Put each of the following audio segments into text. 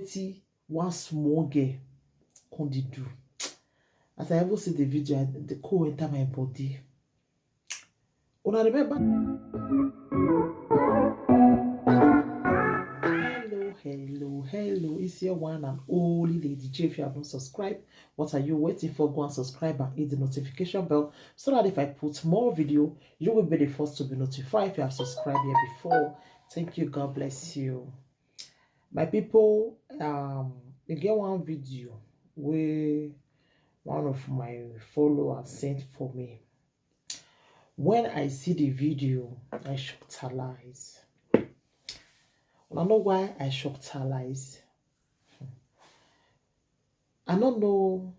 See one small girl come dey do. As I ever see the video, the cold enter my body. Una remember? Hello. It's your one and only Lady J. If you have not subscribed, what are you waiting for? Go and subscribe and hit the notification bell so that if I put more video, you will be the first to be notified if you have subscribed here before. Thank you. God bless you. My people, you get one video where one of my followers sent for me. When I see the video, I shocked her eyes. I don't know why I shocked her eyes. I don't know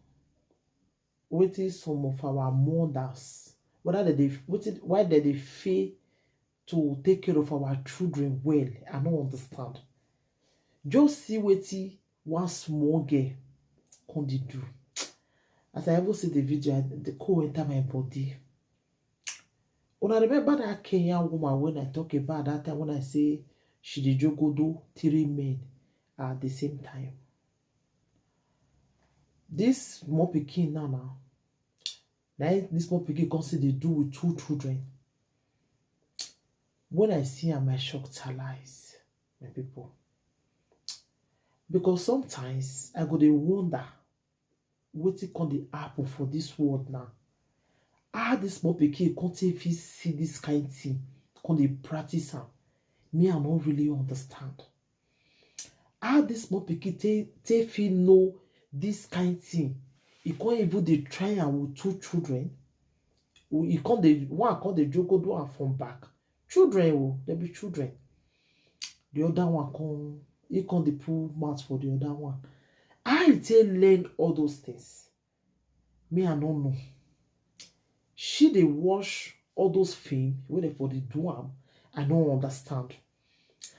what is some of our mothers, whether why they fail to take care of our children well. I don't understand. Just see what one small girl can do. As I ever see the video, the cold enter my body. When I remember that Kenyan woman when I talk about that time when I say she did jogodo 3 men at the same time. This small pikin now, this small pikin can see they do with 2 children. When I see her, my shocked her eyes, my people. Because sometimes I go to wonder what it can dey happen for this world now. How this small pikin can't even see this kind of thing, can dey practice am. Me, I don't really understand. How this small pikin take fit know this kind of thing. He can't even dey try am with 2 children. He can't dey one can't dey joke do am from back. Children, they be children. The other one he can't dey pull mouth for the other one. I take learn all those things. Me, I don't know. She dey watch all those films wey dey for the do am. I don't understand.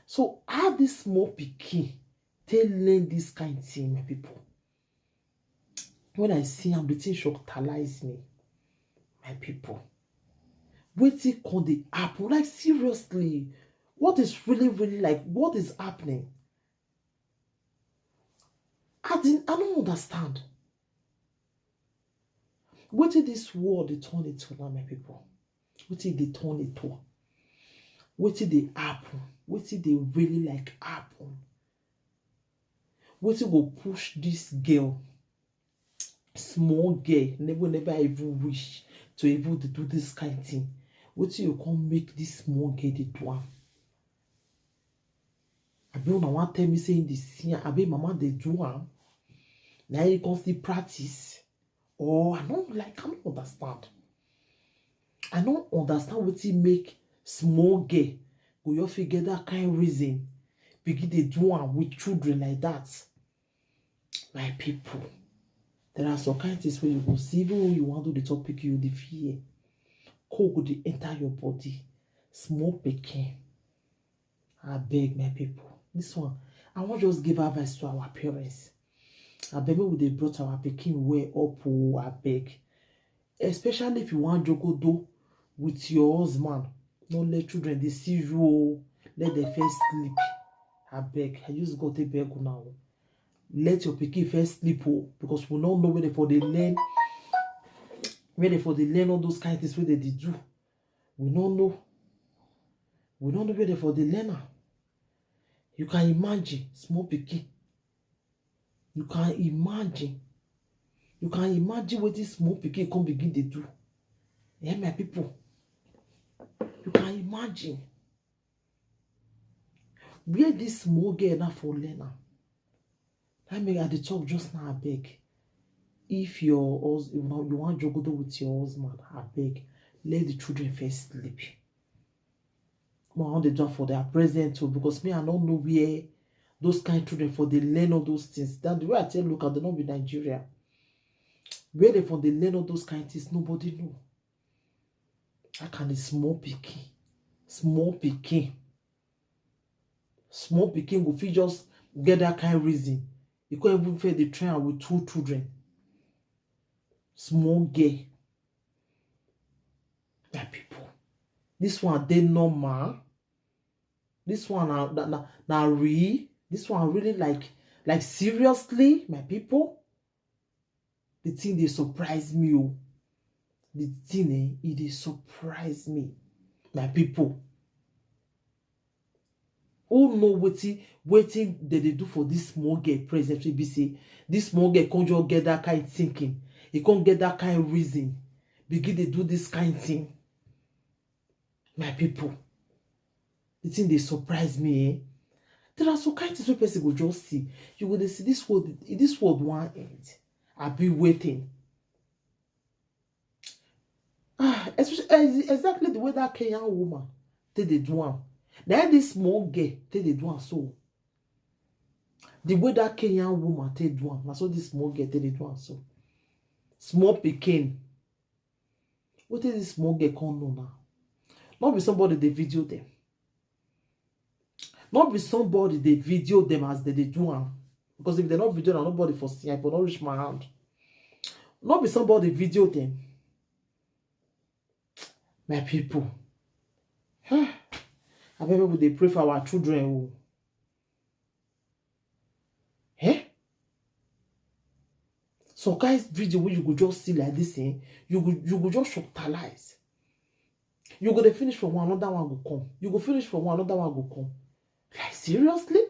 So how this small pikin take learn this kind of thing, my people? When I see am, the thing shockalize me, my people. Wetin can dey happen? Like seriously, what is really like? What is happening? I don't understand. Wetin this world dey turn it to now, my people? Wetin dey turn it to? Wetin dey happen? Wetin dey really like happen? Wetin go push this girl, small girl, never even wish to even do this kind of thing? Wetin you come make this small girl dey do am? Abi una wan tell me say this see am? Abi mama dey do am? Now you can still practice? Or I don't understand. I don't understand wetin make small girl go you figure that kind of reason begin dey do am with children like that. My people, there are some kind of things where you go see, even when you want to do the topic, you dey fear. Cold go dey enter your body. Small pikin. I beg, my people. This one, I want just give advice to our parents. I beg, when they brought our pikin way up, I beg. Especially if you want jogodo with your husband, don't let children they see you. Let them first sleep. I beg. I just got a beg now. Let your pikin first sleep, because we don't know where they for they learn. Where they for they learn all those kind of things where they do. We don't know. We don't know where they for they learn. You can imagine small pikin. You can imagine. You can imagine what this small pikin come begin to do. Yeah, my people. You can imagine. Where this small girl now for learner. That make I talk just now, I beg. If you want to go with your husband, I beg. Let the children first sleep. I want to do for their present too, because me, I don't know where those kind of children for they learn all those things. That the way I tell look at they not be Nigeria. Where they for they learn all those kind of things, nobody know. How can a small pikin go fit just get that kind of reason? You can't even fit the train with 2 children. Small girl. My people. This one they normal. This one now real. This one really like Like seriously, my people, the thing they surprise me. Oh. The thing it dey surprise me, my people. Who know wetin they do for this small girl present? We be say this small girl can't just get that kind of thinking. He can't get that kind of reason. Begin to do this kind of thing, my people. The thing they surprise me. Eh? There are some kind of things where person go just see. You go see this world one end. I be waiting. Exactly the way that Kenyan woman take dey do am. Now this small girl take dey do am so. The way that Kenyan woman take do am, na so this small girl take dey do am so. Small pikin. What is this small girl come know now? Not be somebody they video them. Not be somebody they video them as they do am. Because if they not video, nobody for see, I for not reach my hand. Not be somebody video them. My people, I bet we they pray for our children. Eh? So guys, video where you go just see like this, eh? You go just shocktalize. You go to finish from one, another one go come. You go finish from one, another one go come. Like seriously?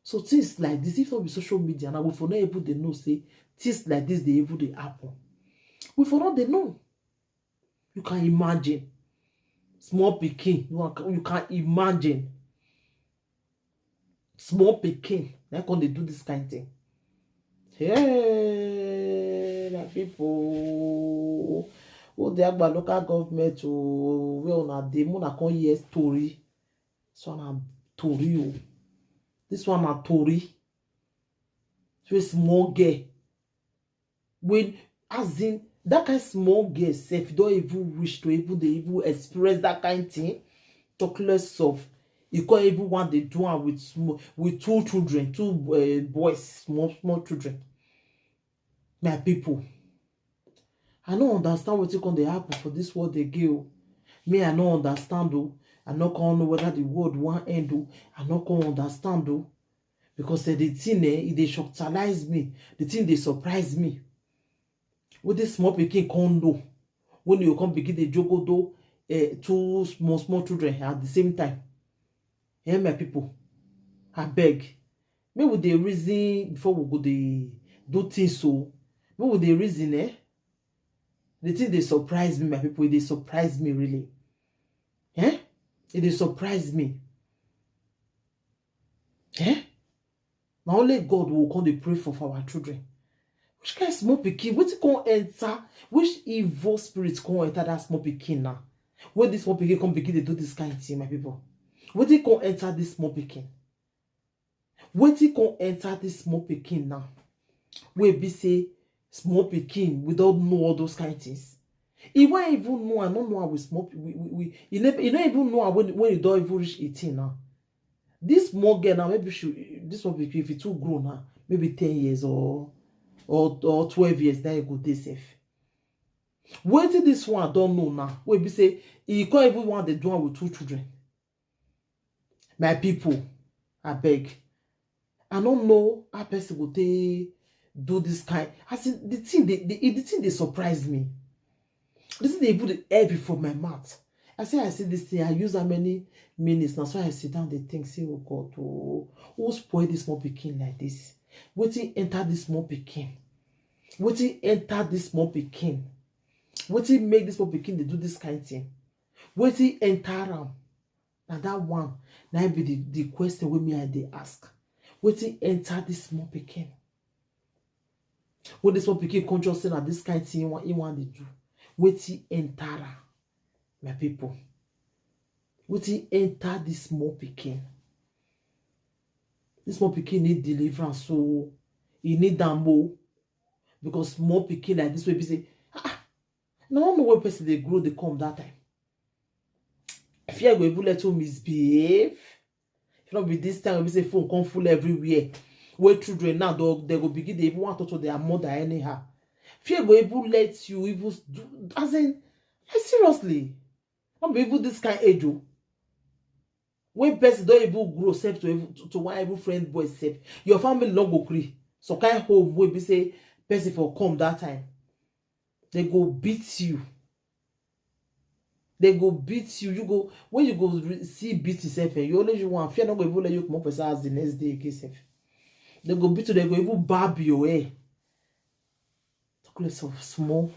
So things like this, if not be social media, now we for not able to know, say things like this they able to happen. We for not they know. You can imagine. Small pikin. You can imagine. Small pikin. They're going to do this kind of thing. Hey, my people. Oh, they have local government to where on a demo na con hear story. So na story. Oh. This one na story. So a small girl. When as in that kind of small girl self don't even wish to even express that kind of thing. Talk less of you can't even want to do it with two children, two boys, small children. My people, I don't understand what you can happen for this world they give. Me, I don't understand though. I not gonna know whether the world won't end though. I not gonna understand though. Because the thing they shocktalize me. The thing they surprise me. With this small pikin can't know when you come begin the jogo do two small children at the same time. Hey, my people, I beg. Me with the reason before we go the do things so. Me with the reason the thing they surprise me, my people. They surprise me really. Eh? It surprise me. Eh? Now only God will come to pray for our children. Which kind of small pikin? What you can enter? Which evil spirits can enter that small pikin now? When this small pikin come begin to do this kind of thing, my people? What you can enter this small pikin? What you can enter this small pikin now? Where be say small pikin without know all those kind of things. He won't even know. I don't know how we small. You don't even know when you don't even reach 18 now. This small girl now, maybe this small pikin if it's too grown now, maybe 10 years or 12 years, then you go dey safe. Wait till this one don't know now. Wait, be say he can't even want the do one with two children. My people, I beg. I don't know how person go do this kind. I see the thing they surprise me. This thing they put heavy from my mouth. I see this thing. I use how many minutes now. So I sit down. They think, say, oh God, who spoil this small pikin like this? Waiting enter this small pikin. Waiting enter this small pikin. Waiting make this small pikin they do this kind of thing. Waiting enter am. Now that one, now be the question with me and they ask. Waiting enter this small pikin. When this small pikin conscious say that this kind of thing he want to do. Waiting enter am. My people. Waiting enter this small pikin. This small pikin need deliverance, so he need that more. Because small pikin like this way be say, no one know where person they grow, they come that time. If you go even let you misbehave, if not be this time, we say phone come full everywhere. Where children now they go begin, they even want to talk to their mother anyhow. If you go even let you even do, as in, like seriously, not be even this kind of age. when person don't even grow self to one every friend boy self, your family no go gree. So kind home wey be say person for come that time, they go beat you. They go beat you. You go when you go see beat yourself, you only you want fear not go even let you come up for house the next day again self. They go beat you. They go even barb your hair. Talk less of small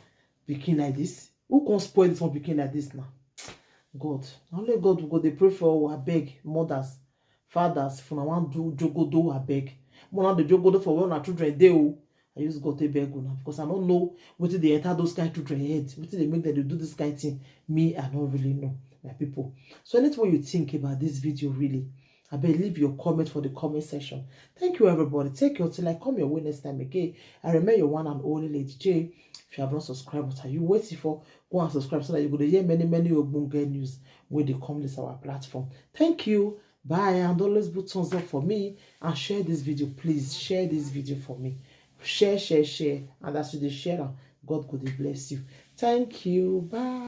pikin like this. Who can spoil this one pikin like this now? God, only God will go. They pray for abeg mothers, fathers. For now, want do jogodo abeg. More now the jogodo for when our children dey o. I use God to beg now because I don't know what they enter those kind of children head. What they make them do this kind of thing. Me, I don't really know, my people. So anything you think about this video, really, I beg leave your comment for the comment section. Thank you, everybody. Take care till I come your way next time again. I remember your one and only Lady J. If you have not subscribed, what are you waiting for? Go and subscribe so that you go to hear many Ogbonge news when they come to our platform. Thank you. Bye. And always put thumbs up for me and share this video. Please share this video for me. Share. And as you share, God could bless you. Thank you. Bye.